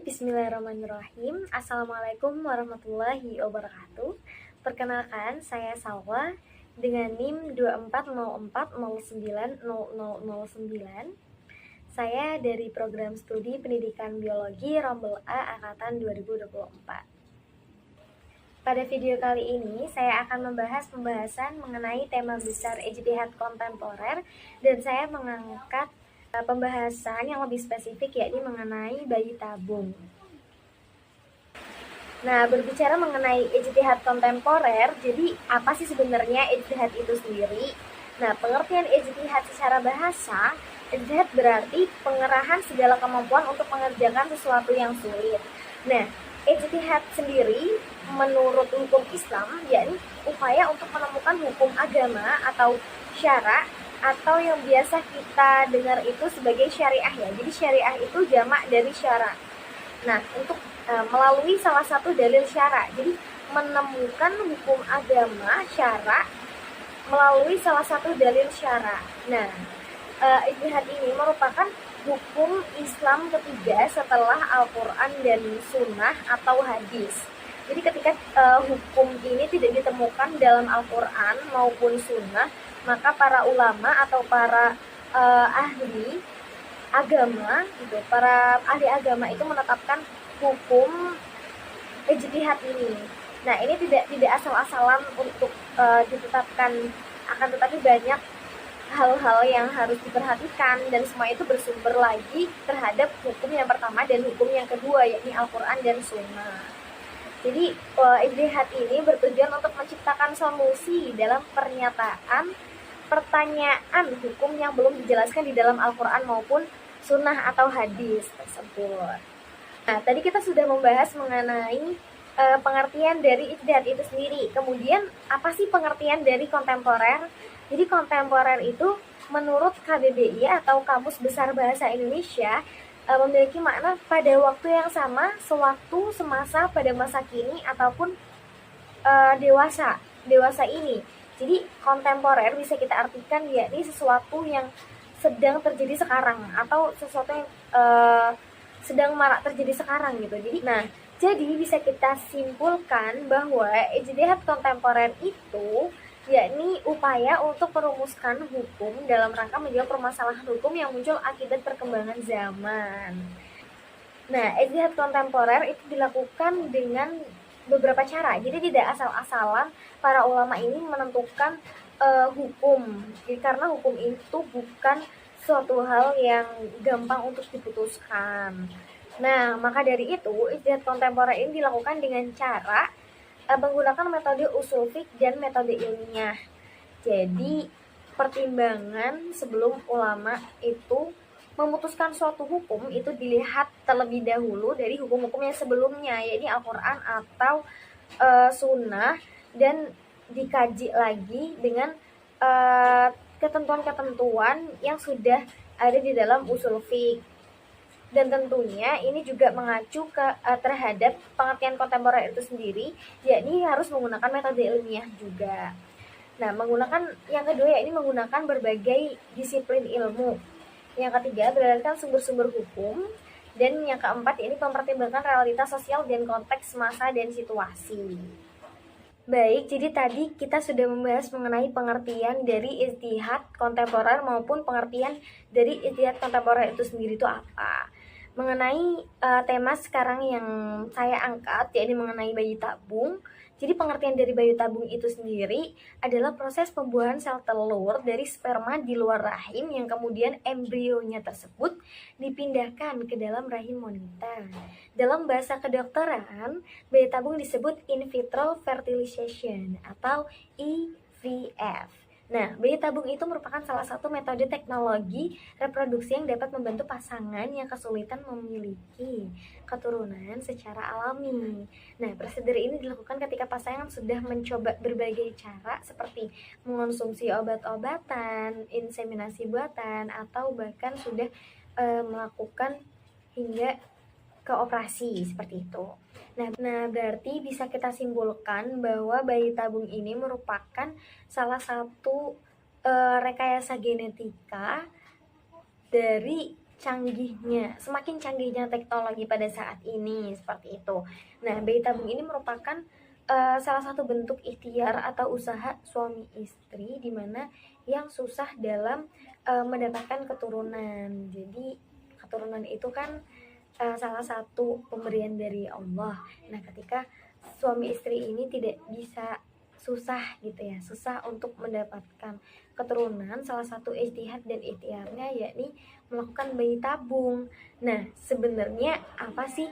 Bismillahirrahmanirrahim. Assalamualaikum warahmatullahi wabarakatuh. Perkenalkan, saya Salwa dengan NIM 2404090009. Saya dari program studi pendidikan biologi Rombel A angkatan 2024. Pada video kali ini, saya akan membahas pembahasan mengenai tema besar ijtihad kontemporer dan saya mengangkat pembahasan yang lebih spesifik, yakni mengenai bayi tabung. Nah, berbicara mengenai ijtihad kontemporer, jadi apa sih sebenarnya ijtihad itu sendiri? Nah, pengertian ijtihad secara bahasa, ijtihad berarti pengerahan segala kemampuan untuk mengerjakan sesuatu yang sulit. Nah, ijtihad sendiri menurut hukum Islam, yakni upaya untuk menemukan hukum agama atau syara atau yang biasa kita dengar itu sebagai syariah ya. Jadi syariah itu jamak dari syara. Nah, untuk melalui salah satu dalil syara. Jadi menemukan hukum agama syara melalui salah satu dalil syara. Nah, ijtihad ini merupakan hukum Islam ketiga setelah Al-Quran dan Sunnah atau hadis. Jadi ketika hukum ini tidak ditemukan dalam Al-Quran maupun Sunnah, maka para ulama atau para ahli agama, gitu, para ahli agama itu menetapkan hukum ijtihad ini. Nah, ini tidak asal-asalan untuk ditetapkan, akan tetapi banyak hal-hal yang harus diperhatikan dan semua itu bersumber lagi terhadap hukum yang pertama dan hukum yang kedua, yakni Al-Quran dan Sunnah. Jadi ijtihad ini bertujuan untuk menciptakan solusi dalam pertanyaan hukum yang belum dijelaskan di dalam Al-Quran maupun Sunnah atau hadis tersebut. Nah, tadi kita sudah membahas mengenai pengertian dari ijtihad itu sendiri. Kemudian, apa sih pengertian dari kontemporer? Jadi kontemporer itu menurut KBBI atau Kamus Besar Bahasa Indonesia memiliki makna pada waktu yang sama, sewaktu, semasa, pada masa kini, ataupun dewasa ini. Jadi kontemporer bisa kita artikan yakni sesuatu yang sedang terjadi sekarang atau sesuatu yang sedang marak terjadi sekarang gitu. Jadi bisa kita simpulkan bahwa ijtihad kontemporer itu yakni upaya untuk merumuskan hukum dalam rangka menjawab permasalahan hukum yang muncul akibat perkembangan zaman. Nah, ijtihad kontemporer itu dilakukan dengan beberapa cara. Jadi tidak asal-asalan para ulama ini menentukan hukum. Jadi karena hukum itu bukan suatu hal yang gampang untuk diputuskan. Nah, maka dari itu ijtihad kontemporer ini dilakukan dengan cara menggunakan metode usul fiqh dan metode ilmiah. Jadi pertimbangan sebelum ulama itu memutuskan suatu hukum itu dilihat terlebih dahulu dari hukum-hukum yang sebelumnya, yaitu Al-Quran atau Sunnah, dan dikaji lagi dengan ketentuan-ketentuan yang sudah ada di dalam usul fiqh. Dan tentunya ini juga mengacu terhadap pengertian kontemporer itu sendiri, yakni harus menggunakan metode ilmiah juga. Nah, yang kedua yakni menggunakan berbagai disiplin ilmu. Yang ketiga, berdasarkan sumber-sumber hukum. Dan yang keempat yakni mempertimbangkan realitas sosial dan konteks masa dan situasi. Baik, jadi tadi kita sudah membahas mengenai pengertian dari ijtihad kontemporer maupun pengertian dari ijtihad kontemporer itu sendiri itu apa. Mengenai tema sekarang yang saya angkat, yakni mengenai bayi tabung. Jadi pengertian dari bayi tabung itu sendiri adalah proses pembuahan sel telur dari sperma di luar rahim yang kemudian embrionya tersebut dipindahkan ke dalam rahim wanita. Dalam bahasa kedokteran, bayi tabung disebut in vitro fertilization atau IVF. Nah, bayi tabung itu merupakan salah satu metode teknologi reproduksi yang dapat membantu pasangan yang kesulitan memiliki keturunan secara alami. Nah, prosedur ini dilakukan ketika pasangan sudah mencoba berbagai cara seperti mengonsumsi obat-obatan, inseminasi buatan, atau bahkan sudah melakukan hingga ke operasi seperti itu. Nah, berarti bisa kita simpulkan bahwa bayi tabung ini merupakan salah satu rekayasa genetika dari semakin canggihnya teknologi pada saat ini seperti itu. Nah, bayi tabung ini merupakan salah satu bentuk ikhtiar atau usaha suami istri di mana yang susah dalam mendapatkan keturunan. Jadi keturunan itu kan salah satu pemberian dari Allah. Nah, ketika suami istri ini tidak bisa susah gitu ya, susah untuk mendapatkan keturunan, salah satu ijtihad dan ikhtiarnya yakni melakukan bayi tabung. Nah, sebenarnya apa sih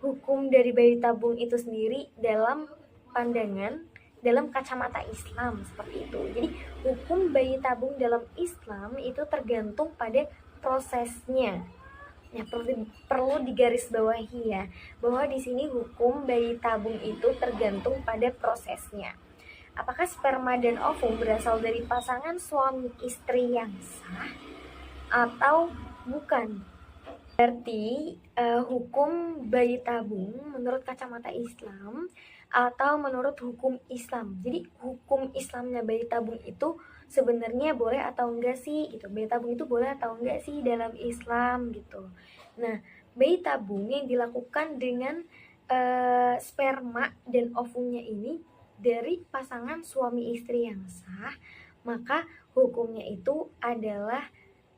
hukum dari bayi tabung itu sendiri dalam pandangan dalam kacamata Islam seperti itu. Jadi hukum bayi tabung dalam Islam itu tergantung pada prosesnya. Ya, perlu digarisbawahi ya, bahwa di sini hukum bayi tabung itu tergantung pada prosesnya. Apakah sperma dan ovum berasal dari pasangan suami istri yang sah atau bukan? Berarti hukum bayi tabung menurut kacamata Islam atau menurut hukum Islam. Jadi hukum Islamnya bayi tabung itu sebenarnya boleh atau enggak sih gitu. Bayi tabung itu boleh atau enggak sih dalam Islam gitu. Nah, bayi tabung yang dilakukan dengan sperma dan ovumnya ini dari pasangan suami istri yang sah, maka hukumnya itu adalah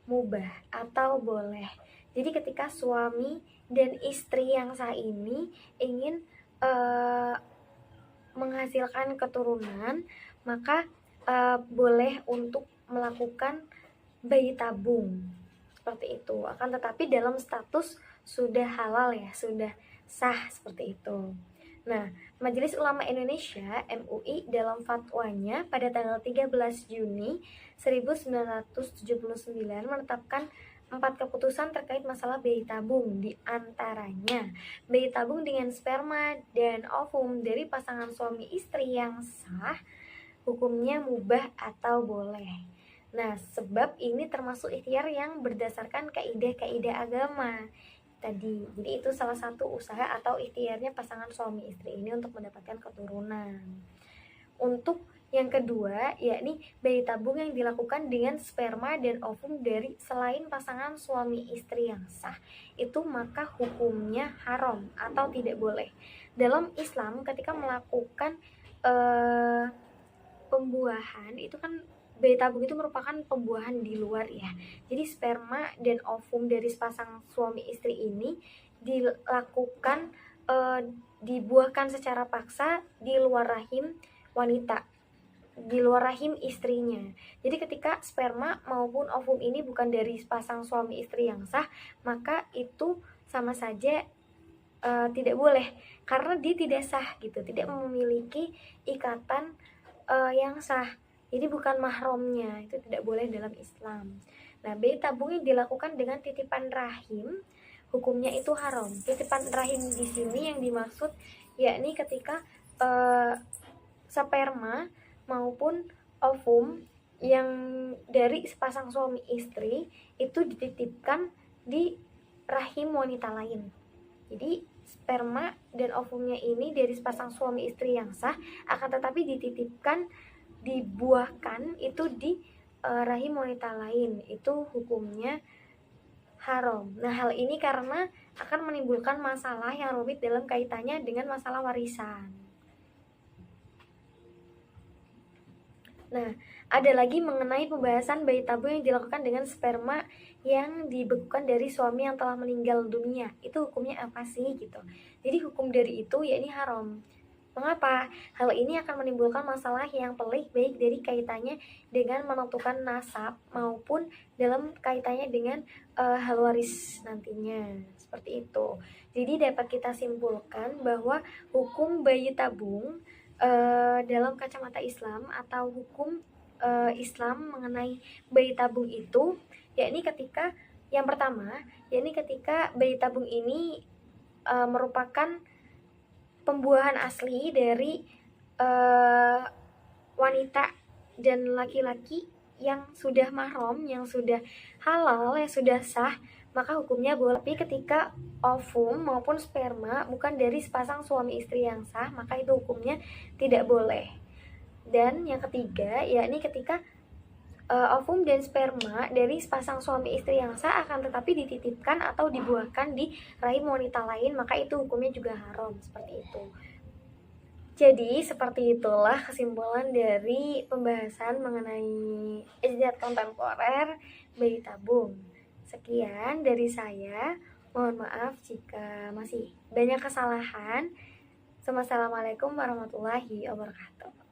mubah atau boleh. Jadi ketika suami dan istri yang sah ini ingin menghasilkan keturunan, maka boleh untuk melakukan bayi tabung seperti itu. Akan tetapi dalam status sudah halal ya, sudah sah seperti itu. Nah, Majelis Ulama Indonesia (MUI) dalam fatwanya pada tanggal 13 Juni 1979 menetapkan 4 keputusan terkait masalah bayi tabung, di antaranya bayi tabung dengan sperma dan ovum dari pasangan suami istri yang sah, hukumnya mubah atau boleh. Nah, sebab ini termasuk ikhtiar yang berdasarkan kaidah-kaidah agama tadi. Jadi itu salah satu usaha atau ikhtiarnya pasangan suami istri ini untuk mendapatkan keturunan. Untuk yang kedua, yakni bayi tabung yang dilakukan dengan sperma dan ovum dari selain pasangan suami istri yang sah, itu maka hukumnya haram atau tidak boleh. Dalam Islam ketika melakukan pembuahan itu kan bayi tabung itu merupakan pembuahan di luar ya. Jadi sperma dan ovum dari sepasang suami istri ini dilakukan dibuahkan secara paksa di luar rahim wanita, di luar rahim istrinya. Jadi ketika sperma maupun ovum ini bukan dari sepasang suami istri yang sah, maka itu sama saja tidak boleh karena dia tidak sah gitu, tidak memiliki ikatan yang sah. Jadi bukan mahramnya, itu tidak boleh dalam Islam. Nah, bayi tabung yang dilakukan dengan titipan rahim, hukumnya itu haram. Titipan rahim di sini yang dimaksud yakni ketika sperma maupun ovum yang dari sepasang suami istri itu dititipkan di rahim wanita lain. Jadi sperma dan ovumnya ini dari sepasang suami istri yang sah, akan tetapi dititipkan, dibuahkan itu di rahim wanita lain, itu hukumnya haram. Nah, hal ini karena akan menimbulkan masalah yang rumit dalam kaitannya dengan masalah warisan. Nah, ada lagi mengenai pembahasan bayi tabung yang dilakukan dengan sperma yang dibekukan dari suami yang telah meninggal dunia. Itu hukumnya apa sih gitu. Jadi hukum dari itu yakni haram. Mengapa? Hal ini akan menimbulkan masalah yang pelik baik dari kaitannya dengan menentukan nasab maupun dalam kaitannya dengan hal waris nantinya. Seperti itu. Jadi dapat kita simpulkan bahwa hukum bayi tabung dalam kacamata Islam atau hukum Islam mengenai bayi tabung itu yakni ketika yang pertama yakni ketika bayi tabung ini merupakan pembuahan asli dari wanita dan laki-laki yang sudah mahram, yang sudah halal, yang sudah sah, maka hukumnya boleh. Tapi ketika ovum maupun sperma bukan dari sepasang suami istri yang sah, maka itu hukumnya tidak boleh. Dan yang ketiga yakni ketika ovum dan sperma dari sepasang suami istri yang sah akan tetapi dititipkan atau dibuahkan di rahim wanita lain, maka itu hukumnya juga haram, seperti itu. Jadi seperti itulah kesimpulan dari pembahasan mengenai ijtihad kontemporer bayi tabung. Sekian dari saya. Mohon maaf jika masih banyak kesalahan. Wassalamualaikum warahmatullahi wabarakatuh.